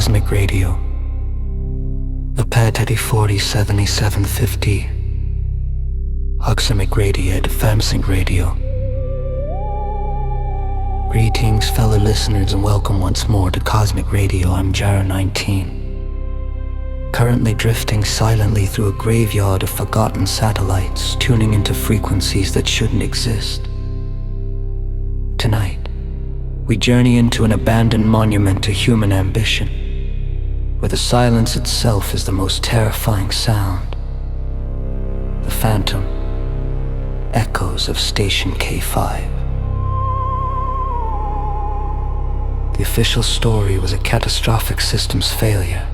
Cosmic Radio. The Patati 407750. Oxamic Radio at Famsync Radio. Greetings, fellow listeners, and welcome once more to Cosmic Radio. I'm Jara19. Currently drifting silently through a graveyard of forgotten satellites, tuning into frequencies that shouldn't exist. Tonight, we journey into an abandoned monument to human ambition, where the silence itself is the most terrifying sound. The phantom echoes of Station K5. The official story was a catastrophic systems failure,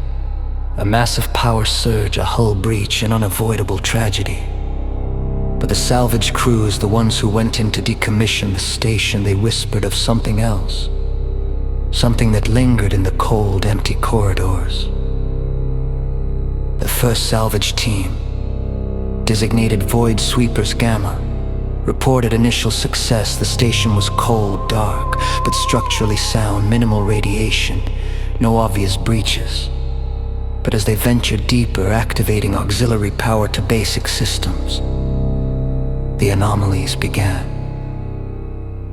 a massive power surge, a hull breach, an unavoidable tragedy. But the salvage crews, the ones who went in to decommission the station, they whispered of something else. Something that lingered in the cold, empty corridors. The first salvage team, designated Void Sweepers Gamma, reported initial success. The station was cold, dark, but structurally sound, minimal radiation, no obvious breaches. But as they ventured deeper, activating auxiliary power to basic systems, the anomalies began.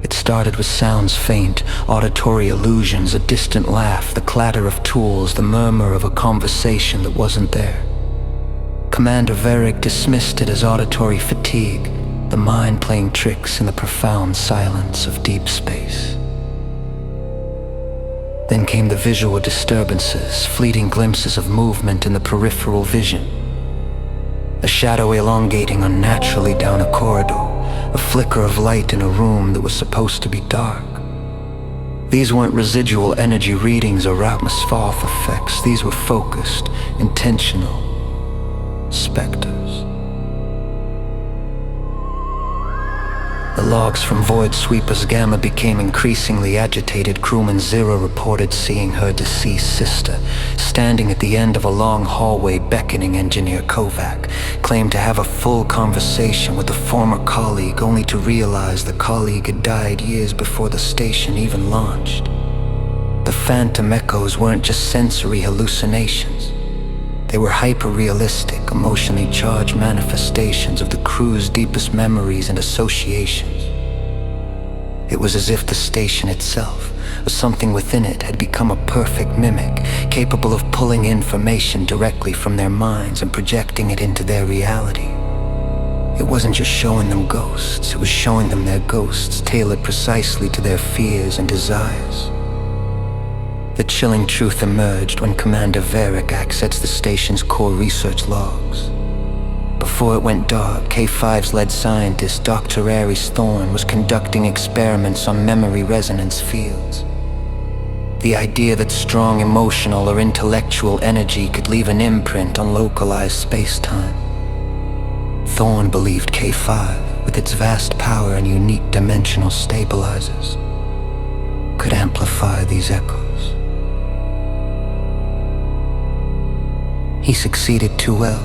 It started with sounds faint, auditory illusions, a distant laugh, the clatter of tools, the murmur of a conversation that wasn't there. Commander Varric dismissed it as auditory fatigue, the mind playing tricks in the profound silence of deep space. Then came the visual disturbances, fleeting glimpses of movement in the peripheral vision. A shadow elongating unnaturally down a corridor, a flicker of light in a room that was supposed to be dark. These weren't residual energy readings or atmospheric effects. These were focused, intentional specters. The logs from Void Sweepers Gamma became increasingly agitated. Crewman Zero reported seeing her deceased sister standing at the end of a long hallway, beckoning. Engineer Kovac claimed to have a full conversation with a former colleague, only to realize the colleague had died years before the station even launched. The phantom echoes weren't just sensory hallucinations. They were hyper-realistic, emotionally charged manifestations of the crew's deepest memories and associations. It was as if the station itself, or something within it, had become a perfect mimic, capable of pulling information directly from their minds and projecting it into their reality. It wasn't just showing them ghosts, it was showing them their ghosts, tailored precisely to their fears and desires. The chilling truth emerged when Commander Varric accessed the station's core research logs. Before it went dark, K5's lead scientist Dr. Ares Thorne was conducting experiments on memory resonance fields. The idea that strong emotional or intellectual energy could leave an imprint on localized space-time. Thorne believed K5, with its vast power and unique dimensional stabilizers, could amplify these echoes. He succeeded too well.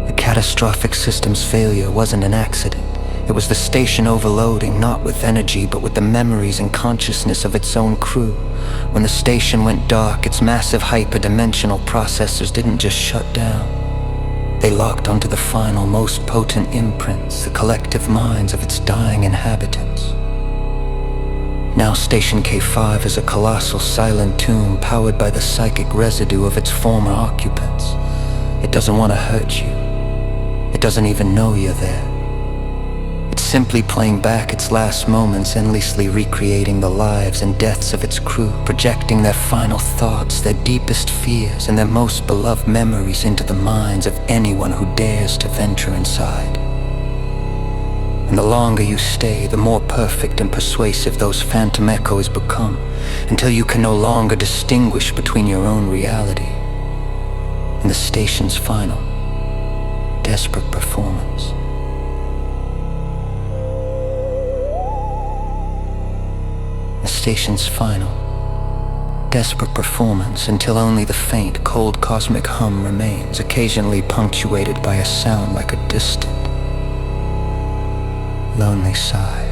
The catastrophic systems failure wasn't an accident. It was the station overloading, not with energy, but with the memories and consciousness of its own crew. When the station went dark, its massive hyperdimensional processors didn't just shut down. They locked onto the final, most potent imprints, the collective minds of its dying inhabitants. Now Station K5 is a colossal silent tomb powered by the psychic residue of its former occupants. It doesn't want to hurt you. It doesn't even know you're there. It's simply playing back its last moments, endlessly recreating the lives and deaths of its crew, projecting their final thoughts, their deepest fears, and their most beloved memories into the minds of anyone who dares to venture inside. And the longer you stay, the more perfect and persuasive those phantom echoes become, until you can no longer distinguish between your own reality and the station's final, desperate performance. The station's final, desperate performance, until only the faint, cold cosmic hum remains, occasionally punctuated by a sound like a distant, lonely sigh.